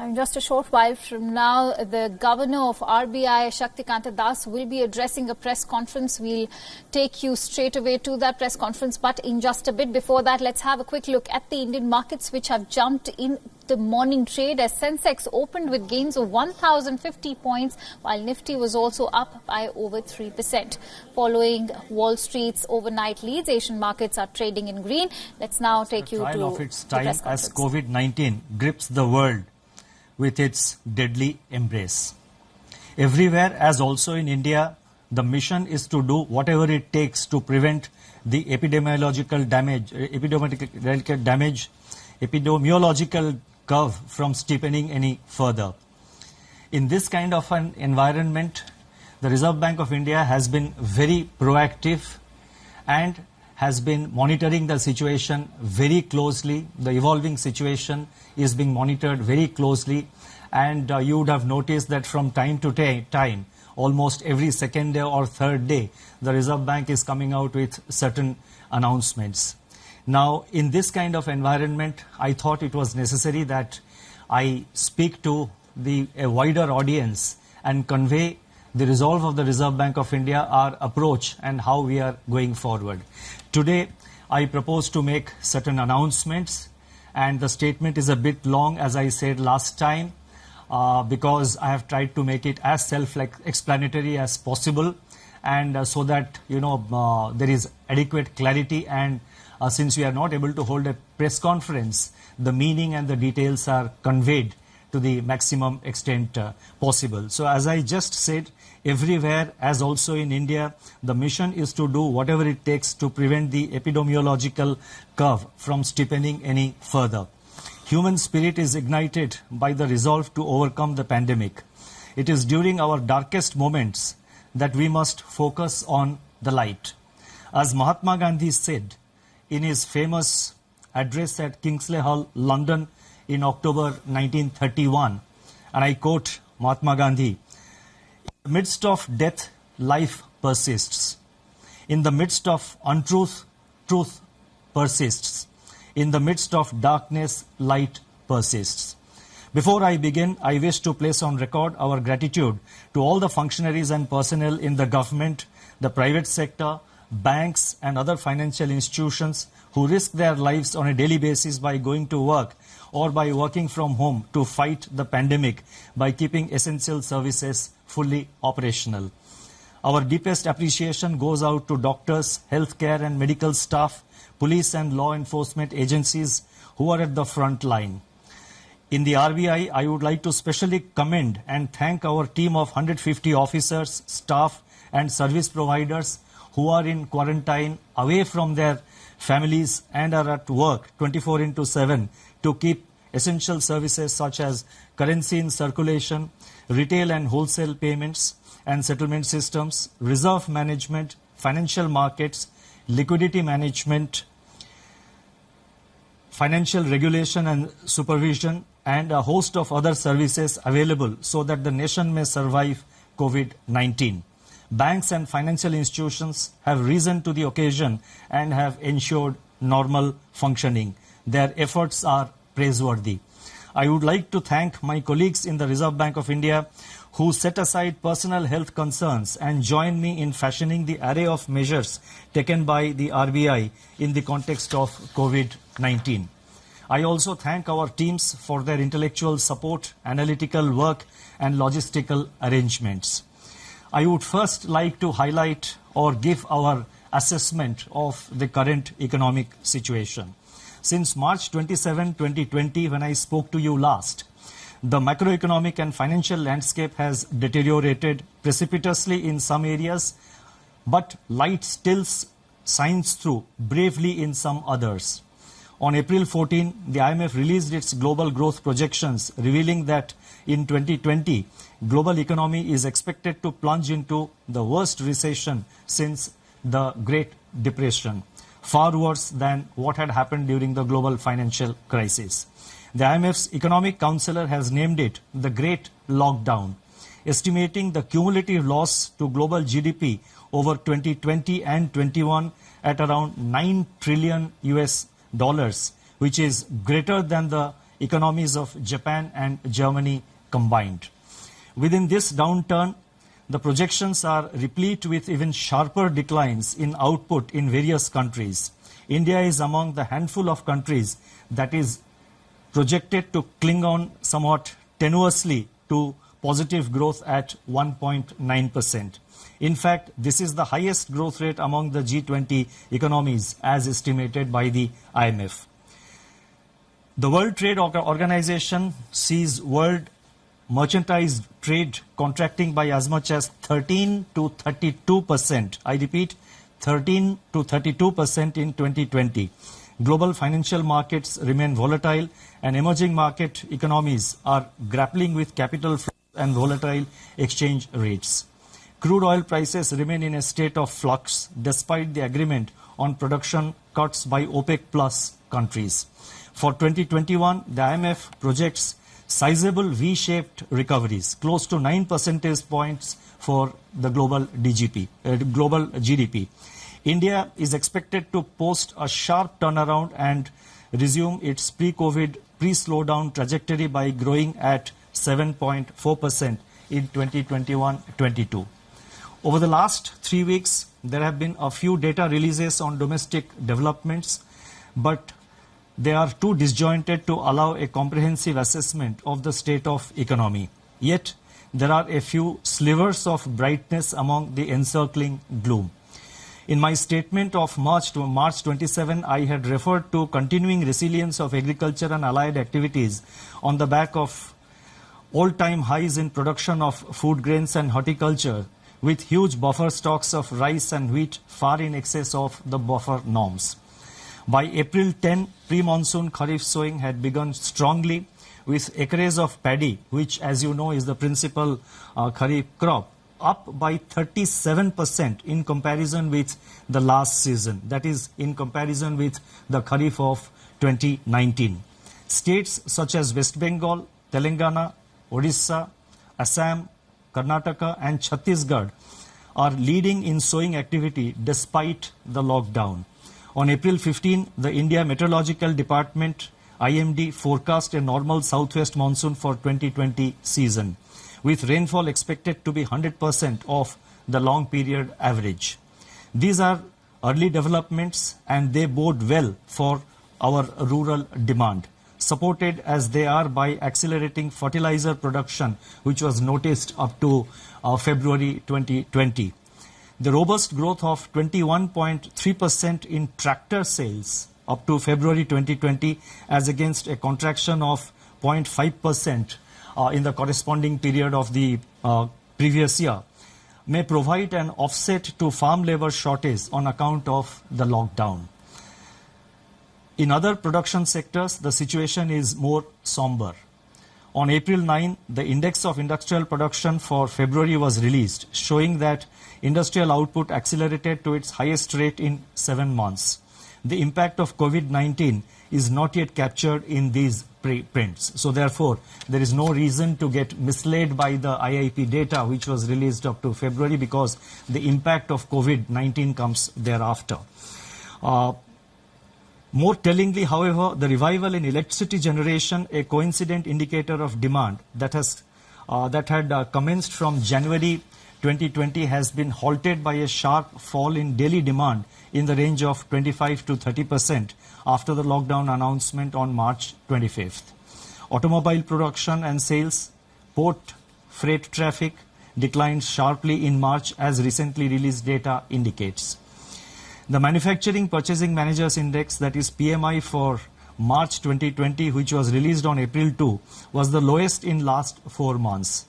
In just a short while from now, the governor of RBI, Shaktikanta Das, will be addressing a press conference. We'll take you straight away to that press conference. But in just a bit before that, let's have a quick look at the Indian markets, which have jumped in the morning trade as Sensex opened with gains of 1,050 points, while Nifty was also up by over 3%. Following Wall Street's overnight leads, Asian markets are trading in green. Let's now take you to of its the time press conference. as COVID-19 grips the world with its deadly embrace. Everywhere, as also in India, the mission is to do whatever it takes to prevent the epidemiological curve from steepening any further. In this kind of an environment, the Reserve Bank of India has been very proactive and has been monitoring the situation very closely. The evolving situation is being monitored very closely, and you would have noticed that from time to time, almost every second day or third day, the Reserve Bank is coming out with certain announcements. Now, in this kind of environment, I thought it was necessary that I speak to a wider audience and convey the resolve of the Reserve Bank of India, our approach, and how we are going forward. Today, I propose to make certain announcements, and the statement is a bit long, as I said last time, because I have tried to make it as self-explanatory as possible, and so that there is adequate clarity. And since we are not able to hold a press conference, the meaning and the details are conveyed to the maximum extent possible. So as I just said, everywhere, as also in India, the mission is to do whatever it takes to prevent the epidemiological curve from steepening any further. Human spirit is ignited by the resolve to overcome the pandemic. It is during our darkest moments that we must focus on the light. As Mahatma Gandhi said in his famous address at Kingsley Hall, London, in October 1931, and I quote Mahatma Gandhi, "In the midst of death, life persists. In the midst of untruth, truth persists. In the midst of darkness, light persists." Before I begin, I wish to place on record our gratitude to all the functionaries and personnel in the government, the private sector, banks and other financial institutions who risk their lives on a daily basis by going to work or by working from home to fight the pandemic by keeping essential services fully operational. Our deepest appreciation goes out to doctors, healthcare and medical staff, police and law enforcement agencies who are at the front line. In the RBI, I would like to specially commend and thank our team of 150 officers, staff and service providers who are in quarantine away from their families and are at work 24/7 to keep essential services such as currency in circulation, retail and wholesale payments and settlement systems, reserve management, financial markets, liquidity management, financial regulation and supervision, and a host of other services available so that the nation may survive COVID-19. Banks and financial institutions have risen to the occasion and have ensured normal functioning. Their efforts are praiseworthy. I would like to thank my colleagues in the Reserve Bank of India who set aside personal health concerns and joined me in fashioning the array of measures taken by the RBI in the context of COVID-19. I also thank our teams for their intellectual support, analytical work and logistical arrangements. I would first like to highlight or give our assessment of the current economic situation. Since March 27, 2020, when I spoke to you last, the macroeconomic and financial landscape has deteriorated precipitously in some areas, but light still shines through bravely in some others. On April 14, the IMF released its global growth projections, revealing that in 2020, global economy is expected to plunge into the worst recession since the Great Depression, far worse than what had happened during the global financial crisis. The IMF's economic counselor has named it the Great Lockdown, estimating the cumulative loss to global GDP over 2020 and 21 at around $9 trillion, which is greater than the economies of Japan and Germany combined. Within this downturn, the projections are replete with even sharper declines in output in various countries. India is among the handful of countries that is projected to cling on somewhat tenuously to positive growth at 1.9%. In fact, this is the highest growth rate among the G20 economies as estimated by the IMF. The World Trade Organization sees world merchandise trade contracting by as much as 13 to 32%. I repeat, 13 to 32% in 2020. Global financial markets remain volatile and emerging market economies are grappling with capital flow and volatile exchange rates. Crude oil prices remain in a state of flux despite the agreement on production cuts by OPEC Plus countries. For 2021, the IMF projects sizable V-shaped recoveries, close to 9 percentage points for the global GDP. India is expected to post a sharp turnaround and resume its pre-COVID, pre-slowdown trajectory by growing at 7.4% in 2021-22. Over the last 3 weeks, there have been a few data releases on domestic developments, but they are too disjointed to allow a comprehensive assessment of the state of economy. Yet, there are a few slivers of brightness among the encircling gloom. In my statement of March 27, I had referred to continuing resilience of agriculture and allied activities on the back of all-time highs in production of food grains and horticulture, with huge buffer stocks of rice and wheat far in excess of the buffer norms. By April 10, pre-monsoon Kharif sowing had begun strongly, with acres of paddy, which as you know is the principal Kharif crop, up by 37% in comparison with the last season, that is in comparison with the Kharif of 2019. States such as West Bengal, Telangana, Odisha, Assam, Karnataka and Chhattisgarh are leading in sowing activity despite the lockdown. On April 15, the India Meteorological Department IMD forecast a normal southwest monsoon for 2020 season, with rainfall expected to be 100% of the long period average. These are early developments and they bode well for our rural demand, supported as they are by accelerating fertilizer production, which was noticed up to February 2020. The robust growth of 21.3% in tractor sales up to February 2020 as against a contraction of 0.5% in the corresponding period of the previous year may provide an offset to farm labor shortage on account of the lockdown. In other production sectors, the situation is more somber. On April 9, the Index of Industrial Production for February was released, showing that industrial output accelerated to its highest rate in 7 months. The impact of COVID-19 is not yet captured in these prints. So therefore, there is no reason to get misled by the IIP data which was released up to February, because the impact of COVID-19 comes thereafter. More tellingly, however, the revival in electricity generation, a coincident indicator of demand that had commenced from January 2020, has been halted by a sharp fall in daily demand in the range of 25 to 30% after the lockdown announcement on March 25th. Automobile production and sales, port freight traffic declined sharply in March, as recently released data indicates. The Manufacturing Purchasing Managers Index, that is PMI, for March 2020, which was released on April 2, was the lowest in last 4 months.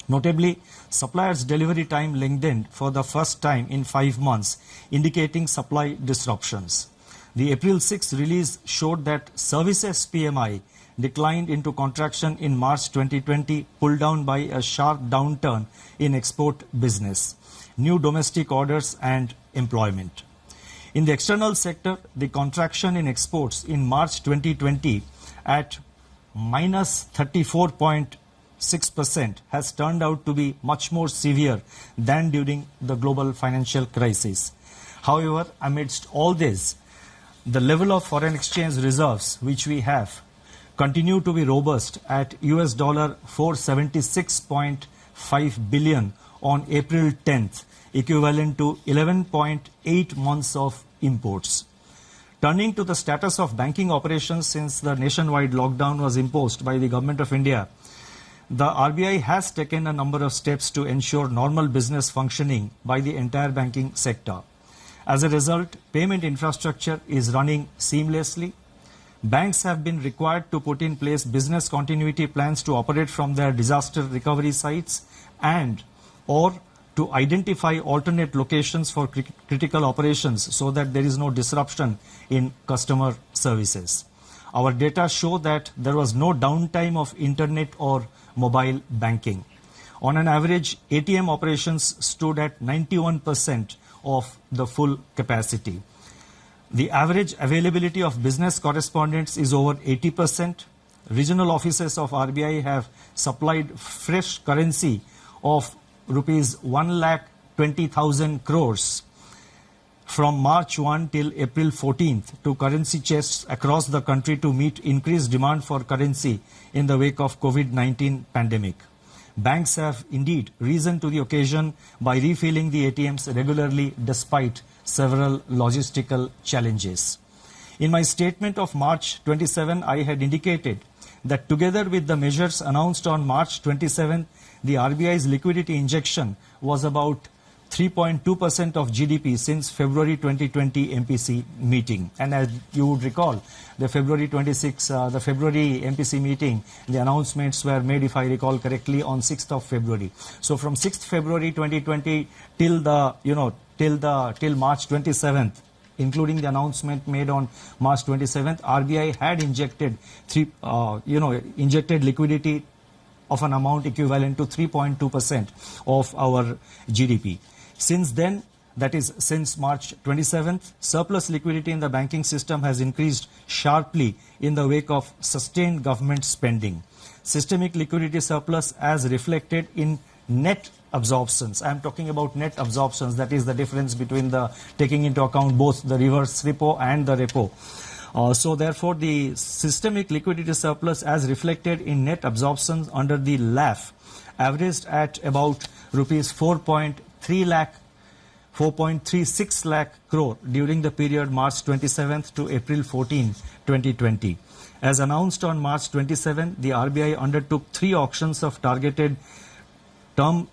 Notably, suppliers' delivery time lengthened for the first time in 5 months, indicating supply disruptions. The April 6 release showed that services PMI declined into contraction in March 2020, pulled down by a sharp downturn in export business, new domestic orders and employment. In the external sector, the contraction in exports in March 2020 at minus 34.6% has turned out to be much more severe than during the global financial crisis. However, amidst all this, the level of foreign exchange reserves which we have continue to be robust at US dollar 476.5 billion on April 10th, equivalent to 11.8 months of imports. Turning to the status of banking operations since the nationwide lockdown was imposed by the Government of India, the RBI has taken a number of steps to ensure normal business functioning by the entire banking sector. As a result, payment infrastructure is running seamlessly. Banks have been required to put in place business continuity plans to operate from their disaster recovery sites and or to identify alternate locations for critical operations so that there is no disruption in customer services. Our data show that there was no downtime of internet or mobile banking. On an average, ATM operations stood at 91% of the full capacity. The average availability of business correspondents is over 80%. Regional offices of RBI have supplied fresh currency of rupees 1,20,000 crores from March 1 till April 14th to currency chests across the country to meet increased demand for currency in the wake of COVID-19 pandemic. Banks have indeed risen to the occasion by refilling the ATMs regularly despite several logistical challenges. In my statement of March 27, I had indicated that together with the measures announced on March 27, the RBI's liquidity injection was about 3.2% of GDP since February 2020 MPC meeting. And as you would recall, the February 26, the February MPC meeting, the announcements were made, if I recall correctly, on 6th of February. So from 6th February 2020 till March 27th, including the announcement made on March 27th, RBI had injected injected liquidity of an amount equivalent to 3.2% of our GDP. Since then, that is since March 27th, surplus liquidity in the banking system has increased sharply in the wake of sustained government spending. Systemic liquidity surplus as reflected in net absorptions. I am talking about net absorptions, that is the difference between the taking into account both the reverse repo and the repo. So therefore, the systemic liquidity surplus as reflected in net absorptions under the LAF averaged at about rupees 4.36 lakh crore during the period March 27th to April 14, 2020. As announced on March 27, the RBI undertook 3 auctions of targeted term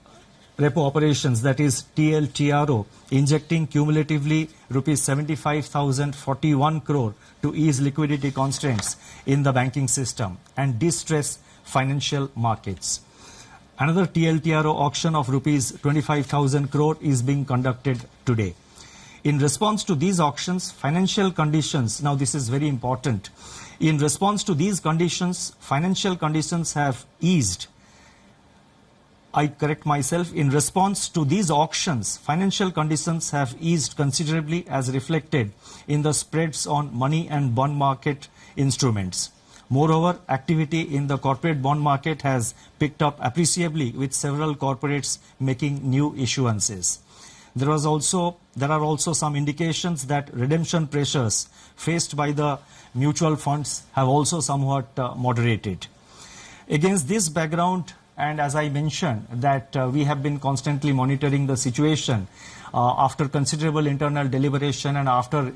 repo operations, that is TLTRO, injecting cumulatively rupees 75,041 crore to ease liquidity constraints in the banking system and distress financial markets. Another TLTRO auction of rupees 25,000 crore is being conducted today. In response to these auctions, financial conditions, now this is very important, in response to these conditions, financial conditions have eased. I correct myself, in response to these auctions, financial conditions have eased considerably as reflected in the spreads on money and bond market instruments. Moreover, activity in the corporate bond market has picked up appreciably with several corporates making new issuances. There are also some indications that redemption pressures faced by the mutual funds have also somewhat moderated. Against this background, and as I mentioned, that we have been constantly monitoring the situation after considerable internal deliberation and after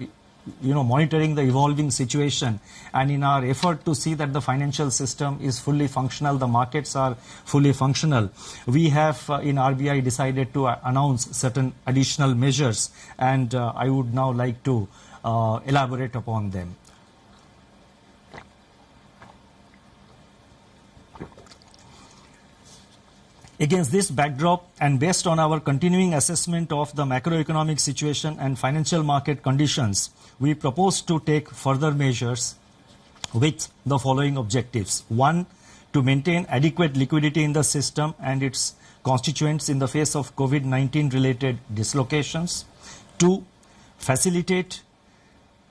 monitoring the evolving situation, and in our effort to see that the financial system is fully functional, the markets are fully functional, we have in RBI decided to announce certain additional measures, and I would now like to elaborate upon them. Against this backdrop and based on our continuing assessment of the macroeconomic situation and financial market conditions, we propose to take further measures with the following objectives. 1. To maintain adequate liquidity in the system and its constituents in the face of COVID-19 related dislocations. 2. Facilitate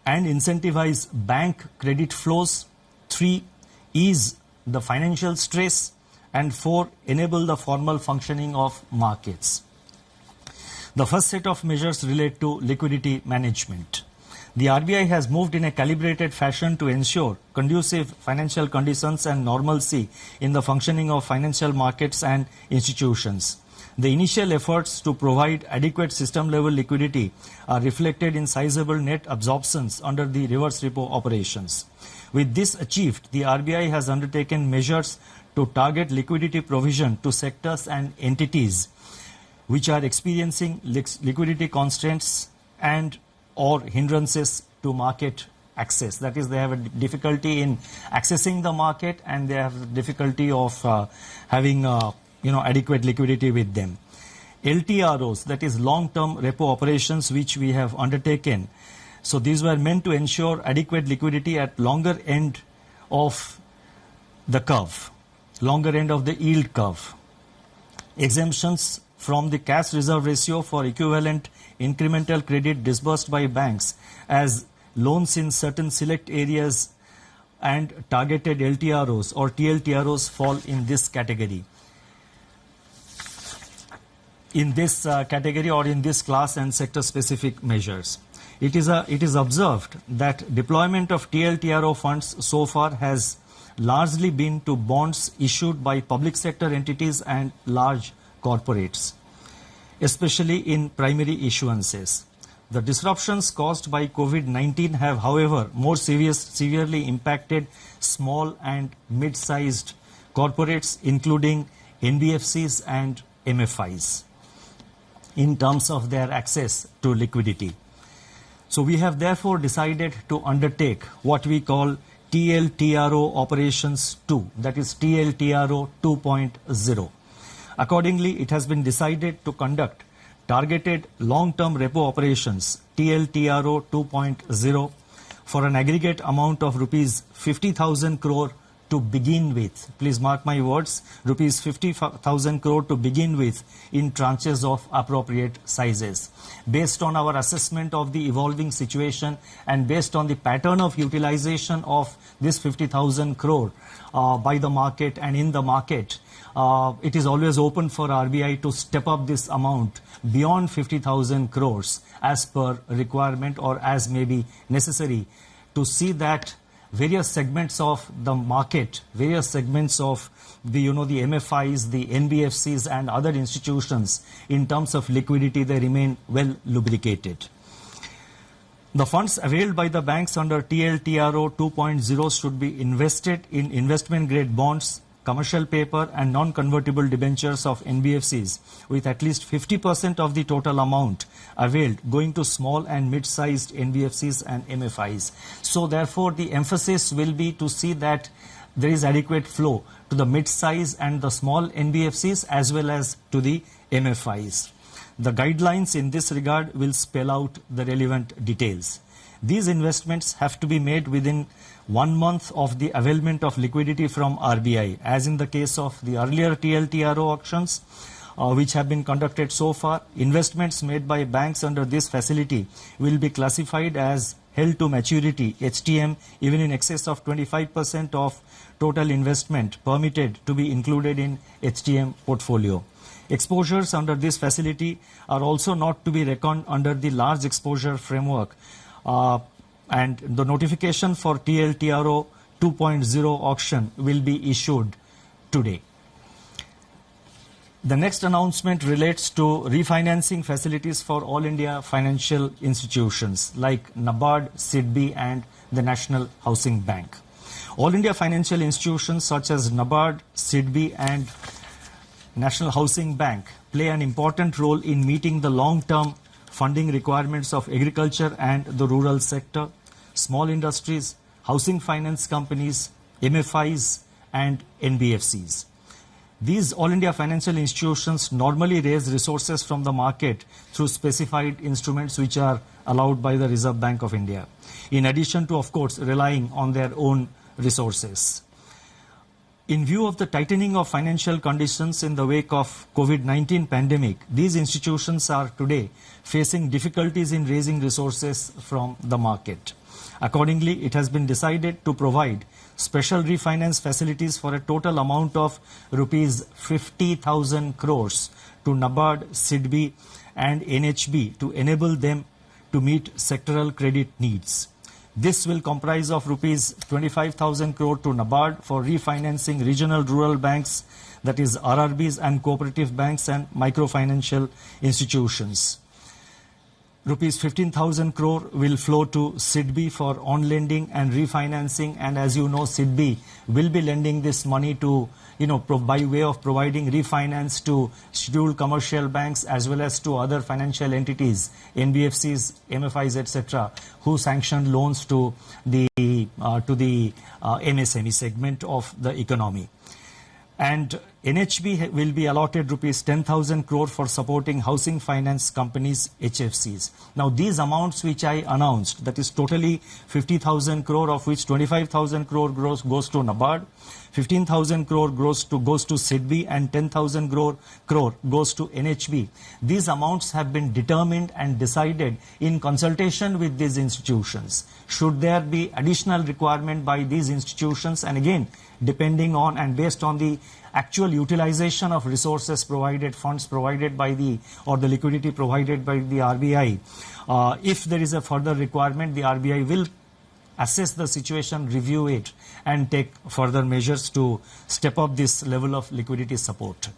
and incentivize bank credit flows. 3. Ease the financial stress. And 4. Enable the formal functioning of markets. The first set of measures relate to liquidity management. The RBI has moved in a calibrated fashion to ensure conducive financial conditions and normalcy in the functioning of financial markets and institutions. The initial efforts to provide adequate system-level liquidity are reflected in sizable net absorptions under the reverse repo operations. With this achieved, the RBI has undertaken measures to target liquidity provision to sectors and entities which are experiencing liquidity constraints and or hindrances to market access. That is, they have a difficulty in accessing the market and they have difficulty of having adequate liquidity with them. LTROs, that is long-term repo operations, which we have undertaken. So these were meant to ensure adequate liquidity at longer end of the curve, longer end of the yield curve. Exemptions from the cash reserve ratio for equivalent incremental credit disbursed by banks as loans in certain select areas and targeted LTROs or TLTROs fall in this category. In this category or in this class and sector specific measures. It is observed that deployment of TLTRO funds so far has largely been to bonds issued by public sector entities and large corporates, especially in primary issuances. The disruptions caused by COVID-19 have, however, more severely impacted small and mid-sized corporates, including NBFCs and MFIs, in terms of their access to liquidity. So we have therefore decided to undertake what we call TLTRO operations 2, that is TLTRO 2.0. Accordingly, it has been decided to conduct targeted long-term repo operations TLTRO 2.0 for an aggregate amount of rupees 50,000 crore to begin with. Please mark my words, rupees 50,000 crore to begin with in tranches of appropriate sizes. Based on our assessment of the evolving situation and based on the pattern of utilization of this 50,000 crore by the market and in the market, it is always open for RBI to step up this amount beyond 50,000 crores as per requirement or as may be necessary to see that various segments of the market, various segments of the MFIs, the NBFCs and other institutions in terms of liquidity, they remain well lubricated. The funds availed by the banks under TLTRO 2.0 should be invested in investment grade bonds, commercial paper and non-convertible debentures of NBFCs with at least 50% of the total amount availed going to small and mid-sized NBFCs and MFIs. So therefore the emphasis will be to see that there is adequate flow to the mid-size and the small NBFCs as well as to the MFIs. The guidelines in this regard will spell out the relevant details. These investments have to be made within 1 month of the availment of liquidity from RBI, as in the case of the earlier TLTRO auctions, which have been conducted so far. Investments made by banks under this facility will be classified as held to maturity, HTM, even in excess of 25% of total investment permitted to be included in HTM portfolio. Exposures under this facility are also not to be reckoned under the large exposure framework, and the notification for TLTRO 2.0 auction will be issued today. The next announcement relates to refinancing facilities for all India financial institutions like NABARD, SIDBI and the National Housing Bank. All India financial institutions such as NABARD, SIDBI and National Housing Bank play an important role in meeting the long-term funding requirements of agriculture and the rural sector, small industries, housing finance companies, MFIs and NBFCs. These All India financial institutions normally raise resources from the market through specified instruments which are allowed by the Reserve Bank of India, in addition to, of course, relying on their own resources. In view of the tightening of financial conditions in the wake of COVID-19 pandemic, these institutions are today facing difficulties in raising resources from the market. Accordingly, it has been decided to provide special refinance facilities for a total amount of rupees 50,000 crores to NABARD, SIDBI and NHB to enable them to meet sectoral credit needs. This will comprise of rupees 25,000 crore to NABARD for refinancing regional rural banks, that is RRBs and cooperative banks and microfinancial institutions. Rupees 15,000 crore will flow to SIDBI for on-lending and refinancing, and as you know, SIDBI will be lending this money to, by way of providing refinance to scheduled commercial banks as well as to other financial entities, NBFCs, MFIs, etc., who sanction loans to the MSME segment of the economy. And NHB will be allotted rupees 10,000 crore for supporting housing finance companies, HFCs. Now these amounts which I announced, that is totally 50,000 crore, of which 25,000 crore goes to NABARD, 15,000 crore goes to SIDBI, and 10,000 crore goes to NHB. These amounts have been determined and decided in consultation with these institutions. Should there be additional requirement by these institutions, and again, depending on and based on the actual utilization of resources provided, funds provided by the liquidity provided by the RBI, if there is a further requirement, the RBI will assess the situation, review it, and take further measures to step up this level of liquidity support.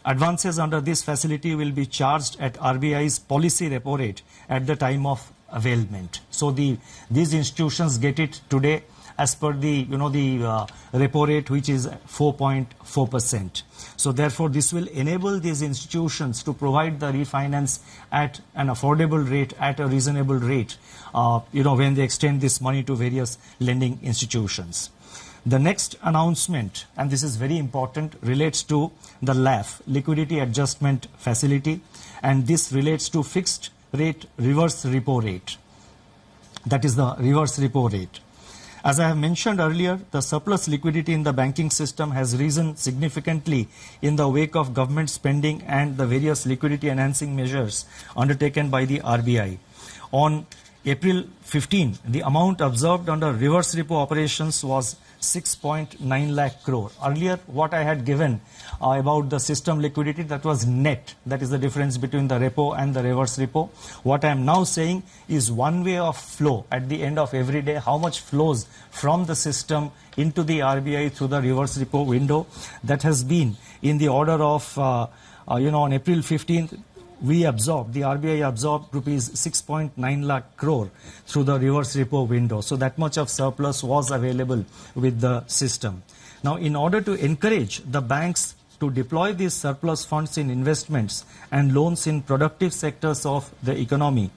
Advances under this facility will be charged at RBI's policy repo rate at the time of availment. So these institutions get it today as per the repo rate, which is 4.4%. So therefore this will enable these institutions to provide the refinance at an affordable rate, at a reasonable rate, when they extend this money to various lending institutions. The next announcement, and this is very important, relates to the LAF, Liquidity Adjustment Facility, and this relates to fixed rate reverse repo rate. That is the reverse repo rate. As I have mentioned earlier, the surplus liquidity in the banking system has risen significantly in the wake of government spending and the various liquidity enhancing measures undertaken by the RBI. On April 15, the amount observed under reverse repo operations was 6.9 lakh crore. Earlier, what I had given about the system liquidity, that was net. That is the difference between the repo and the reverse repo. What I am now saying is one way of flow at the end of every day, how much flows from the system into the RBI through the reverse repo window. That has been in the order of, on April 15th, the RBI absorbed rupees 6.9 lakh crore through the reverse repo window. So that much of surplus was available with the system. Now, in order to encourage the banks to deploy these surplus funds in investments and loans in productive sectors of the economy,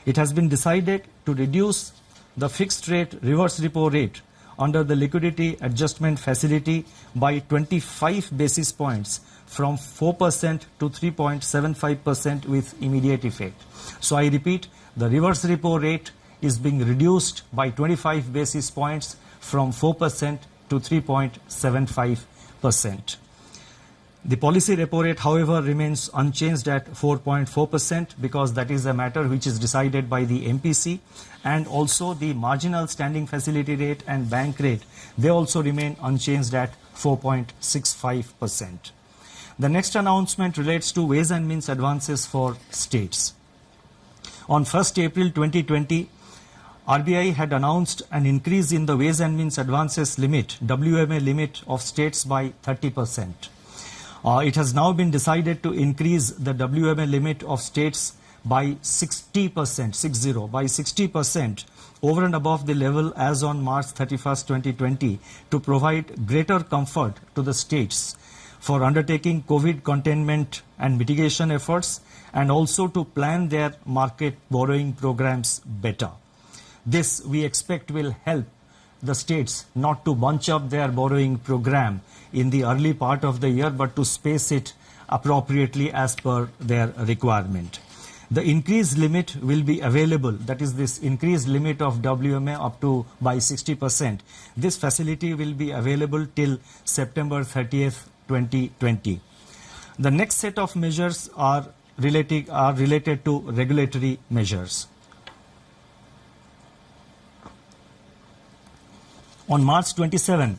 it has been decided to reduce the fixed rate reverse repo rate under the liquidity adjustment facility by 25 basis points from 4% to 3.75% with immediate effect. So I repeat, the reverse repo rate is being reduced by 25 basis points from 4% to 3.75%. The policy repo rate, however, remains unchanged at 4.4% because that is a matter which is decided by the MPC, and also the marginal standing facility rate and bank rate, they also remain unchanged at 4.65%. The next announcement relates to ways and means advances for states. On 1st April 2020, RBI had announced an increase in the ways and means advances limit, WMA limit of states by 30%. It has now been decided to increase the WMA limit of states by 60% over and above the level as on March 31st, 2020 to provide greater comfort to the states for undertaking COVID containment and mitigation efforts, and also to plan their market borrowing programs better. This, we expect, will help the states not to bunch up their borrowing program in the early part of the year, but to space it appropriately as per their requirement. The increased limit will be available, that is this increased limit of WMA up to by 60%. This facility will be available till September 30th, 2020. The next set of measures are related to regulatory measures. On March 27,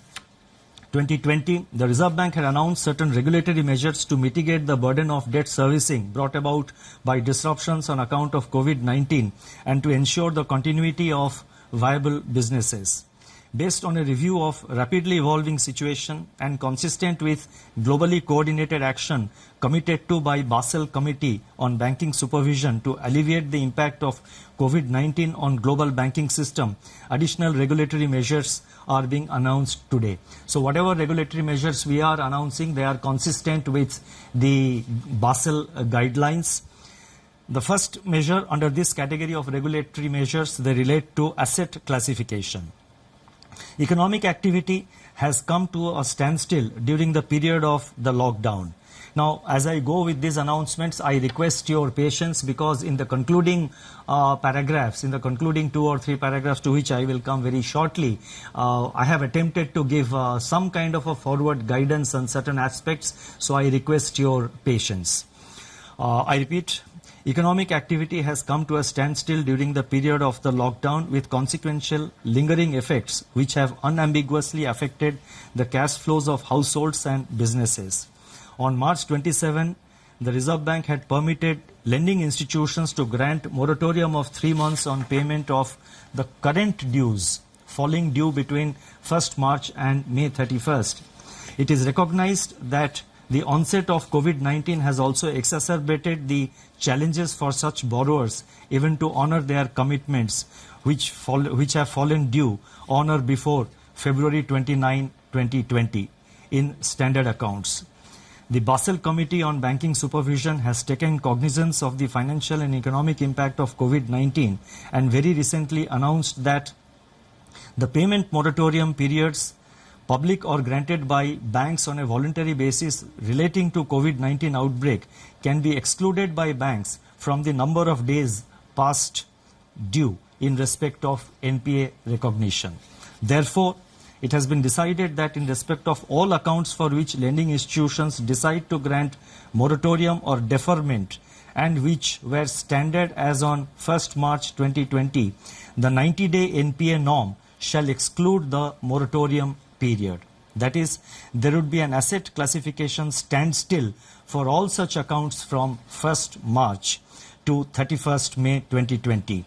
2020, the Reserve Bank had announced certain regulatory measures to mitigate the burden of debt servicing brought about by disruptions on account of COVID-19 and to ensure the continuity of viable businesses. Based on a review of rapidly evolving situation and consistent with globally coordinated action committed to by Basel Committee on Banking Supervision to alleviate the impact of COVID-19 on global banking system, additional regulatory measures are being announced today. So whatever regulatory measures we are announcing, they are consistent with the Basel guidelines. The first measure under this category of regulatory measures, they relate to asset classification. Economic activity has come to a standstill during the period of the lockdown. Now, as I go with these announcements, I request your patience because in the concluding paragraphs, in the concluding 2 or 3 paragraphs to which I will come very shortly, I have attempted to give some kind of a forward guidance on certain aspects, so I request your patience. I repeat, economic activity has come to a standstill during the period of the lockdown with consequential lingering effects which have unambiguously affected the cash flows of households and businesses. On March 27, the Reserve Bank had permitted lending institutions to grant moratorium of 3 months on payment of the current dues falling due between 1st March and May 31st. It is recognized that the onset of COVID-19 has also exacerbated the challenges for such borrowers even to honor their commitments which have fallen due on or before February 29, 2020 in standard accounts. The Basel Committee on Banking Supervision has taken cognizance of the financial and economic impact of COVID-19 and very recently announced that the payment moratorium periods, public or granted by banks on a voluntary basis relating to COVID-19 outbreak, can be excluded by banks from the number of days past due in respect of NPA recognition. Therefore, it has been decided that in respect of all accounts for which lending institutions decide to grant moratorium or deferment and which were standard as on 1st March 2020, the 90-day NPA norm shall exclude the moratorium period. That is, there would be an asset classification standstill for all such accounts from 1st March to 31st May 2020.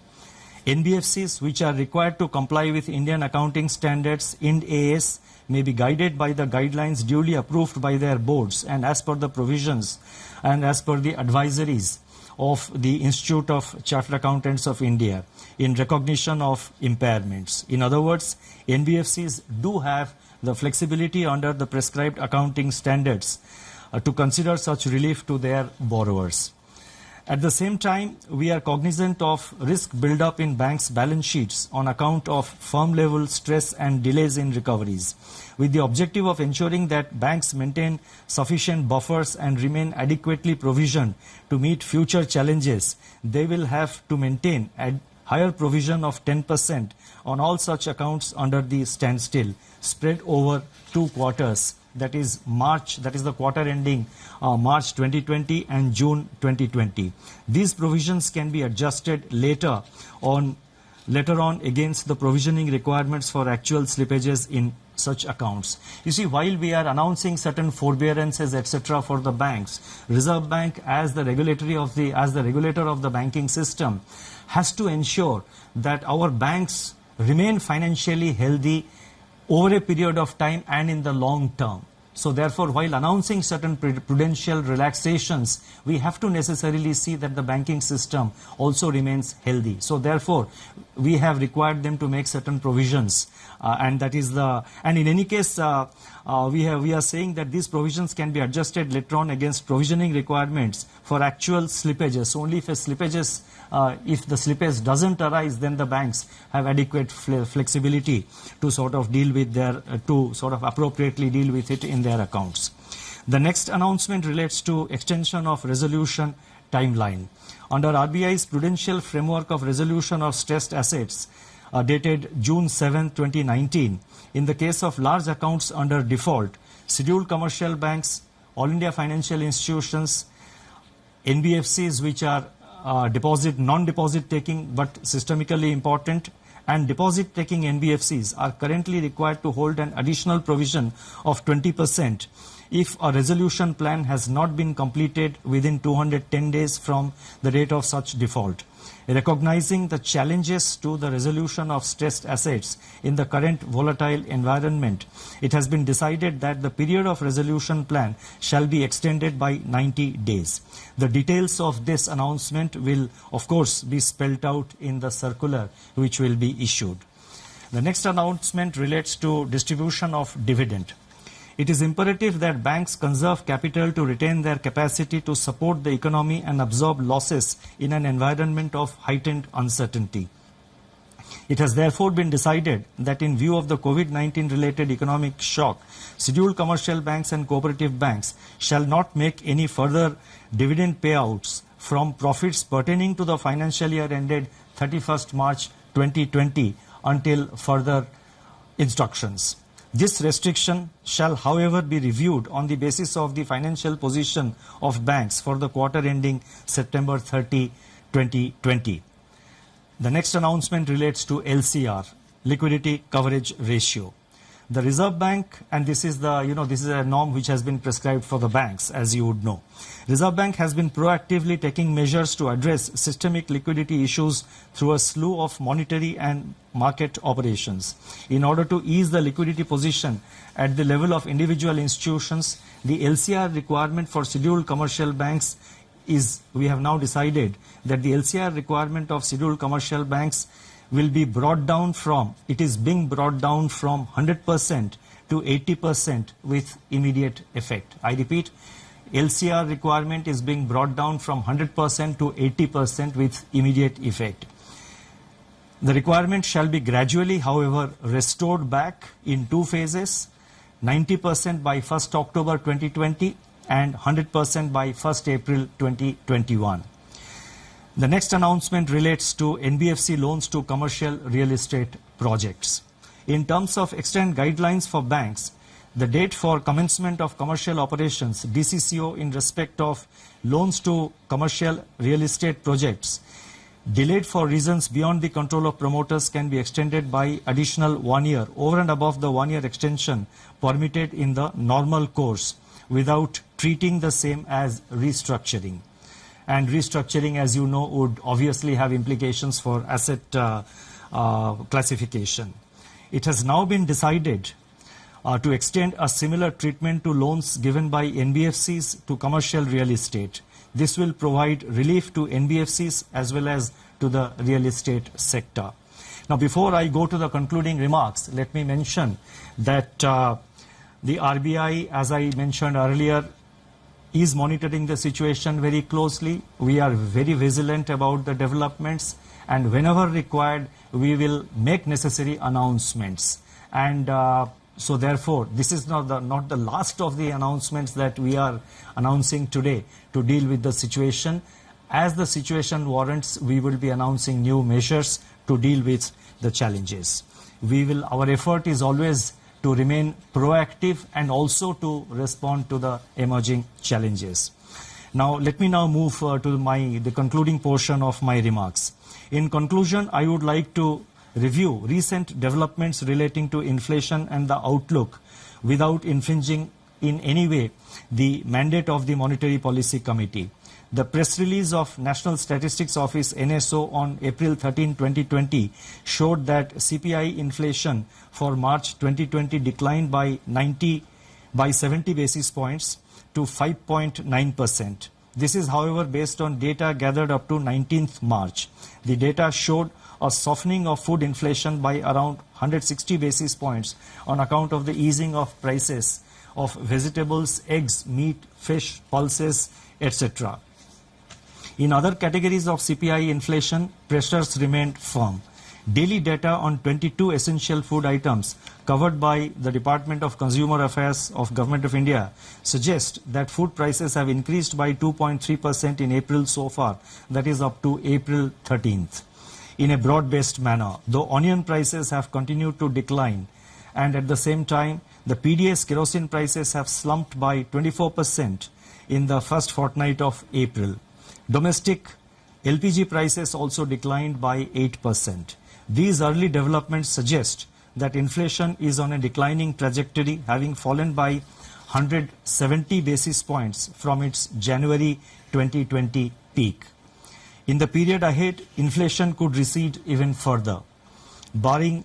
NBFCs which are required to comply with Indian accounting standards Ind AS may be guided by the guidelines duly approved by their boards and as per the provisions and as per the advisories of the Institute of Chartered Accountants of India in recognition of impairments. In other words, NBFCs do have the flexibility under the prescribed accounting standards to consider such relief to their borrowers. At the same time, we are cognizant of risk build-up in banks' balance sheets on account of firm-level stress and delays in recoveries. With the objective of ensuring that banks maintain sufficient buffers and remain adequately provisioned to meet future challenges, they will have to maintain a higher provision of 10% on all such accounts under the standstill, spread over 2 quarters. That is March, that is the quarter ending March 2020 and June 2020. These provisions can be adjusted later on against the provisioning requirements for actual slippages in such accounts. You see, while we are announcing certain forbearances, etc., for the banks, Reserve Bank, as the regulator of the banking system, has to ensure that our banks remain financially healthy over a period of time and in the long term. So therefore, while announcing certain prudential relaxations, we have to necessarily see that the banking system also remains healthy. So therefore, we have required them to make certain provisions, and in any case, we are saying that these provisions can be adjusted later on against provisioning requirements for actual slippages. Only if the slippage doesn't arise, then the banks have adequate flexibility to appropriately deal with it in their accounts. The next announcement relates to extension of resolution timeline. Under RBI's Prudential Framework of Resolution of Stressed Assets, dated June 7, 2019, in the case of large accounts under default, scheduled commercial banks, all India financial institutions, NBFCs which are non-deposit taking but systemically important, and deposit-taking NBFCs are currently required to hold an additional provision of 20% if a resolution plan has not been completed within 210 days from the date of such default. Recognizing the challenges to the resolution of stressed assets in the current volatile environment, it has been decided that the period of resolution plan shall be extended by 90 days. The details of this announcement will, of course, be spelled out in the circular which will be issued. The next announcement relates to distribution of dividend. It is imperative that banks conserve capital to retain their capacity to support the economy and absorb losses in an environment of heightened uncertainty. It has therefore been decided that in view of the COVID-19 related economic shock, scheduled commercial banks and cooperative banks shall not make any further dividend payouts from profits pertaining to the financial year ended 31st March 2020 until further instructions. This restriction shall, however, be reviewed on the basis of the financial position of banks for the quarter ending September 30, 2020. The next announcement relates to LCR, Liquidity Coverage Ratio. The Reserve Bank, and this is a norm which has been prescribed for the banks, as you would know. Reserve Bank has been proactively taking measures to address systemic liquidity issues through a slew of monetary and market operations. In order to ease the liquidity position at the level of individual institutions, the LCR requirement for scheduled commercial banks we have now decided that the LCR requirement of scheduled commercial banks will be brought down from 100% to 80% with immediate effect. I repeat, LCR requirement is being brought down from 100% to 80% with immediate effect. The requirement shall be gradually, however, restored back in two phases, 90% by 1st October 2020 and 100% by 1st April 2021. The next announcement relates to NBFC loans to commercial real estate projects. In terms of extant guidelines for banks, the date for commencement of commercial operations, DCCO, in respect of loans to commercial real estate projects, delayed for reasons beyond the control of promoters, can be extended by additional 1 year over and above the 1 year extension permitted in the normal course without treating the same as restructuring. And restructuring, as you know, would obviously have implications for asset classification. It has now been decided to extend a similar treatment to loans given by NBFCs to commercial real estate. This will provide relief to NBFCs as well as to the real estate sector. Now, before I go to the concluding remarks, let me mention that the RBI, as I mentioned earlier, is monitoring the situation very closely. We are very vigilant about the developments, and whenever required, we will make necessary announcements. And so therefore, this is not the last of the announcements that we are announcing today to deal with the situation. As the situation warrants, we will be announcing new measures to deal with the challenges. Our effort is always to remain proactive and also to respond to the emerging challenges. Now, let me now move to the concluding portion of my remarks. In conclusion, I would like to review recent developments relating to inflation and the outlook without infringing in any way the mandate of the Monetary Policy Committee. The press release of National Statistics Office NSO on April 13, 2020 showed that CPI inflation for March 2020 declined by 70 basis points to 5.9%. This is, however, based on data gathered up to 19th March. The data showed a softening of food inflation by around 160 basis points on account of the easing of prices of vegetables, eggs, meat, fish, pulses, etc. In other categories of CPI inflation, pressures remained firm. Daily data on 22 essential food items covered by the Department of Consumer Affairs of Government of India suggest that food prices have increased by 2.3% in April so far, that is up to April 13th, in a broad-based manner, though onion prices have continued to decline, and at the same time, the PDS kerosene prices have slumped by 24% in the first fortnight of April. Domestic LPG prices also declined by 8%. These early developments suggest that inflation is on a declining trajectory, having fallen by 170 basis points from its January 2020 peak. In the period ahead, inflation could recede even further, barring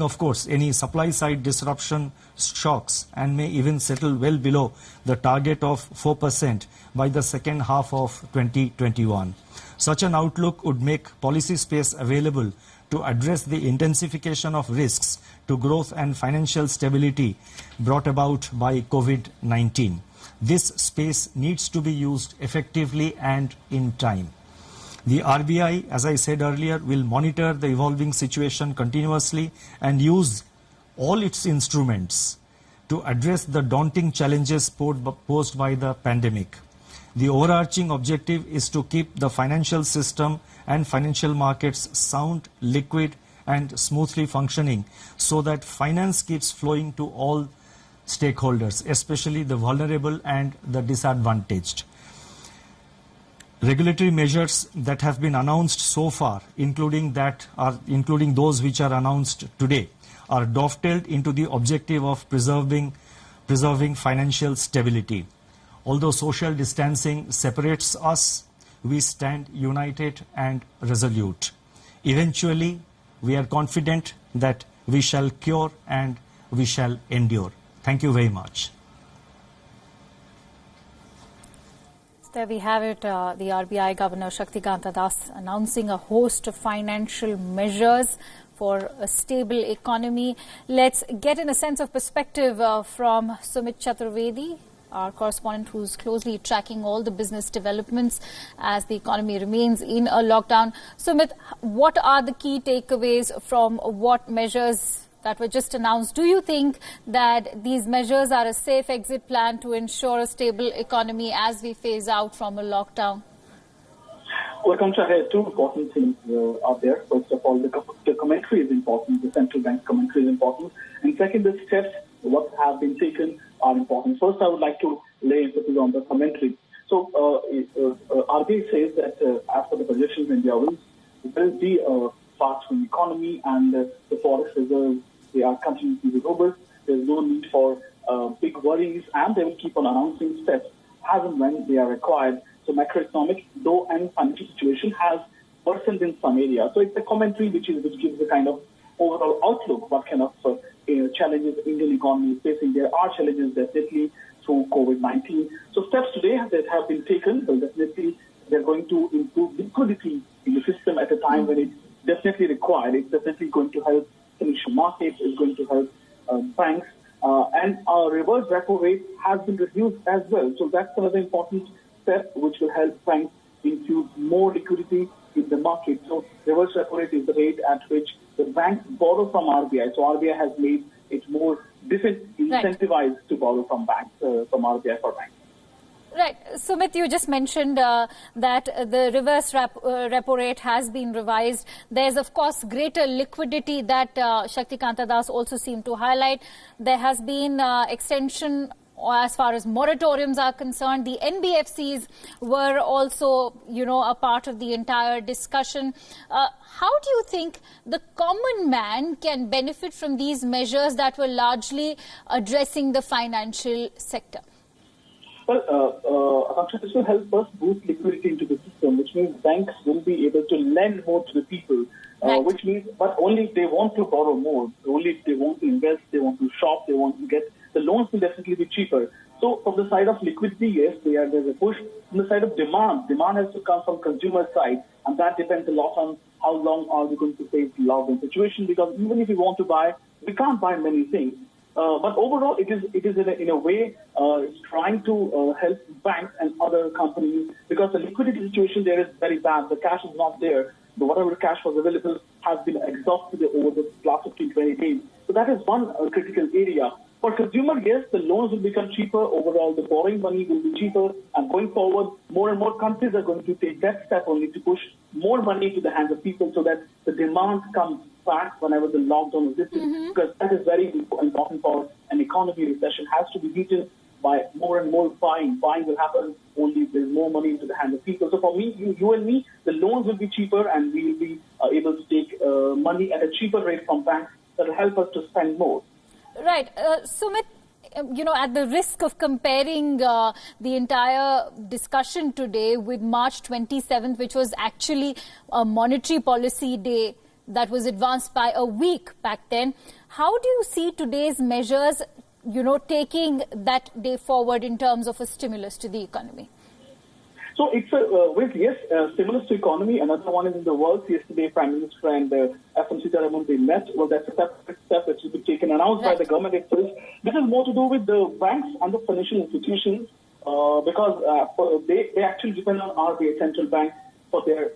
of course any supply side disruption shocks, and may even settle well below the target of 4% by the second half of 2021. Such an outlook would make policy space available to address the intensification of risks to growth and financial stability brought about by COVID-19. This space needs to be used effectively and in time. The RBI, as I said earlier, will monitor the evolving situation continuously and use all its instruments to address the daunting challenges posed by the pandemic. The overarching objective is to keep the financial system and financial markets sound, liquid, and smoothly functioning so that finance keeps flowing to all stakeholders, especially the vulnerable and the disadvantaged. Regulatory measures that have been announced so far, including those which are announced today, are dovetailed into the objective of preserving financial stability. Although social distancing separates us, we stand united and resolute. Eventually, we are confident that we shall cure and we shall endure. Thank you very much. There we have it, the RBI Governor Shaktikanta Das announcing a host of financial measures for a stable economy. Let's get in a sense of perspective from Sumit Chaturvedi, our correspondent who's closely tracking all the business developments as the economy remains in a lockdown. Sumit, what are the key takeaways from what measures that were just announced? Do you think that these measures are a safe exit plan to ensure a stable economy as we phase out from a lockdown? Well, Kancha, here two important things are there. First of all, the commentary is important. The central bank commentary is important. And second, the steps, what have been taken, are important. First, I would like to lay emphasis on the commentary. So, RBI says that as per the projections, India will be a fast-growing economy, and the forex reserves, they are continuing to be robust. There's no need for big worries, and they will keep on announcing steps as and when they are required. So macroeconomic, though, and financial situation has worsened in some areas. So it's a commentary which gives a kind of overall outlook, what kind of challenges the Indian economy is facing. There are challenges definitely through COVID-19. So steps today that have been taken, well, definitely they're going to improve liquidity in the system at a time when it's definitely required. It's definitely going to help financial markets, it's going to help banks, and our reverse repo rate has been reduced as well. So that's another important step which will help banks infuse more liquidity in the market. So reverse repo rate is the rate at which the banks borrow from RBI. So RBI has made it more incentivized to borrow from banks, from RBI for banks. Right. Sumit, you just mentioned that the reverse repo rate has been revised. There's, of course, greater liquidity that Shaktikanta Das also seemed to highlight. There has been extension as far as moratoriums are concerned. The NBFCs were also, a part of the entire discussion. How do you think the common man can benefit from these measures that were largely addressing the financial sector? Well, this will help us boost liquidity into the system, which means banks will be able to lend more to the people, which means, but only if they want to borrow more, only if they want to invest, they want to shop, they want to get, the loans will definitely be cheaper. So from the side of liquidity, yes, there's a push. From the side of demand has to come from consumer side, and that depends a lot on how long are we going to face the lockdown situation, because even if we want to buy, we can't buy many things. But overall, it is in a way trying to help banks and other companies, because the liquidity situation there is very bad. The cash is not there. But whatever cash was available has been exhausted over the last 15-20 days. So that is one critical area. For consumer, yes, the loans will become cheaper. Overall, the borrowing money will be cheaper. And going forward, more and more countries are going to take that step only to push more money to the hands of people so that the demand comes back whenever the lockdown is lifted, because that is very important for an economy. Recession has to be beaten by more and more buying. Buying will happen only if there's more money into the hands of people. So for me, you and me, the loans will be cheaper, and we will be able to take money at a cheaper rate from banks that will help us to spend more. Right. Sumit, at the risk of comparing the entire discussion today with March 27th, which was actually a monetary policy day that was advanced by a week back then, how do you see today's measures, taking that day forward in terms of a stimulus to the economy? So it's stimulus to economy. Another one is in the works. Yesterday, Prime Minister and FM Sitaraman, they met. Well, that's a separate step that will be taken, announced by the government itself. This is more to do with the banks and the financial institutions because they actually depend on RBI, central bank, for their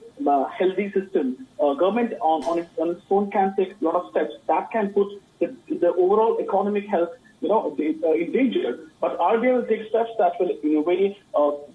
healthy system. Government on its own can take a lot of steps that can put the overall economic health in danger. But RBI will take steps that will, in a way,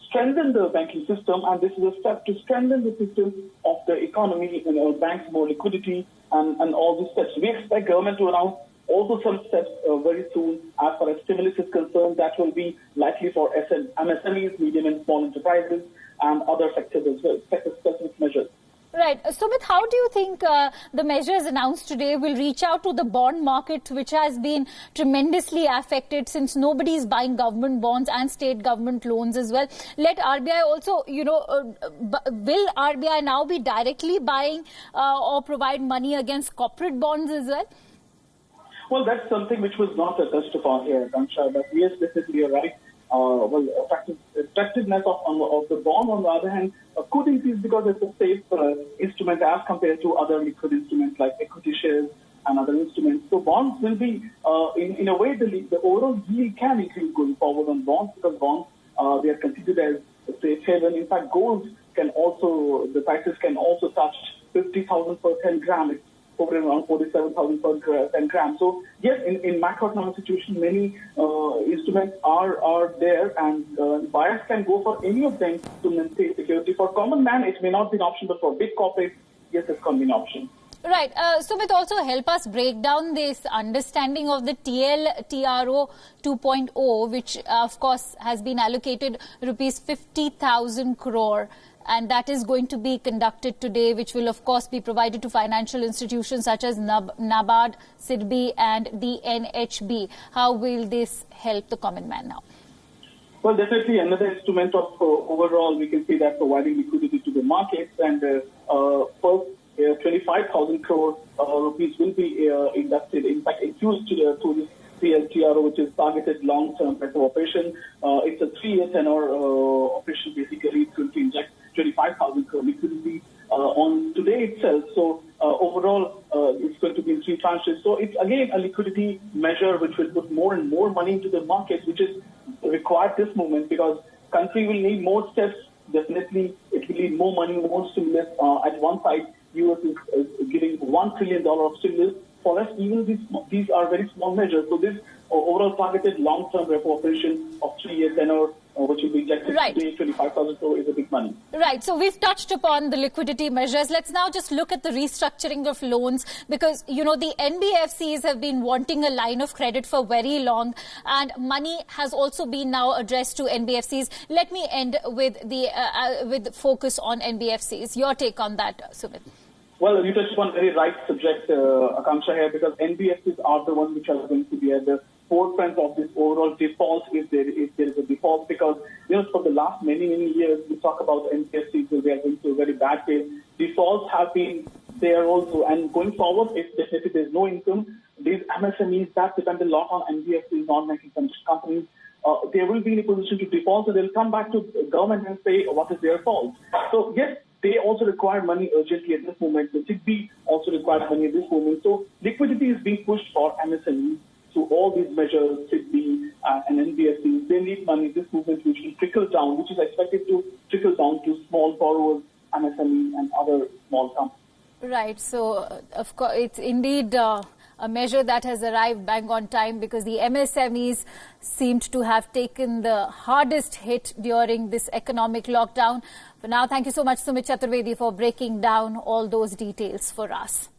strengthen the banking system, and this is a step to strengthen the system of the economy, banks, more liquidity, and all these steps. We expect government to announce also some steps very soon as far as stimulus is concerned. That will be likely for MSMEs, medium and small enterprises, and other sectors as well, sector-specific measures. Right. Sumit, how do you think the measures announced today will reach out to the bond market, which has been tremendously affected since nobody is buying government bonds and state government loans as well? Let RBI also, will RBI now be directly buying or provide money against corporate bonds as well? Well, that's something which was not touched upon here, Akanksha, but yes, definitely you're right. Attractiveness of the bond, on the other hand, could increase because it's a safe instrument as compared to other liquid instruments like equity shares and other instruments. So bonds will be, in a way, the overall yield can increase going forward on bonds because bonds, they are considered as a safe haven. In fact, gold the prices can also touch 50,000 per 10 grams. Over around 47,000 per 10 grams. So yes, in macroeconomic situation, many instruments are there, and buyers can go for any of them to maintain security. For common man, it may not be an option, but for big corporates, yes, it can be an option. Right. Sumit, also help us break down this understanding of the TLTRO 2.0, which of course has been allocated rupees 50,000 crore. And that is going to be conducted today, which will, of course, be provided to financial institutions such as NABARD, SIDBI and the NHB. How will this help the common man now? Well, definitely another instrument of overall, we can say that providing liquidity to the markets. And first, 25,000 crore rupees will be inducted, in fact, infused to this TLTRO, which is targeted long-term repo operation. It's a 3-year tenor operation. Basically, it's going to inject 25,000 crore liquidity on today itself. So overall, it's going to be in 3 tranches. So it's again a liquidity measure which will put more and more money into the market, which is required this moment because country will need more steps. Definitely, it will need more money, more stimulus. At one side, US is giving $1 trillion of stimulus. For us, even these are very small measures. So this overall targeted long-term repo operation of 3-year tenor, which will be injected today, 25,000 crore is a big money. Right. So we've touched upon the liquidity measures. Let's now just look at the restructuring of loans because, the NBFCs have been wanting a line of credit for very long and money has also been now addressed to NBFCs. Let me end with with focus on NBFCs. Your take on that, Sumit. Well, you touched upon a very right subject, Akanksha, here, because NBFCs are the ones which are going to be at the forefront of this overall default if there is a default. Because, for the last many years, we talk about NBFCs, so they are going through a very bad phase. Defaults have been there also. And going forward, if there's no income, these MSMEs that depend a lot on NBFCs, non-banking companies, they will be in a position to default. So they'll come back to government and say what is their fault. So, yes, they also require money urgently at this moment. The SIDBI also requires money at this moment. So liquidity is being pushed for MSMEs through all these measures, SIDBI and NBFCs. They need money at this moment, which will trickle down, which is expected to trickle down to small borrowers, MSMEs and other small companies. Right. So, of course, it's indeed a measure that has arrived bang on time because the MSMEs seemed to have taken the hardest hit during this economic lockdown. For now, thank you so much, Sumit Chaturvedi, for breaking down all those details for us.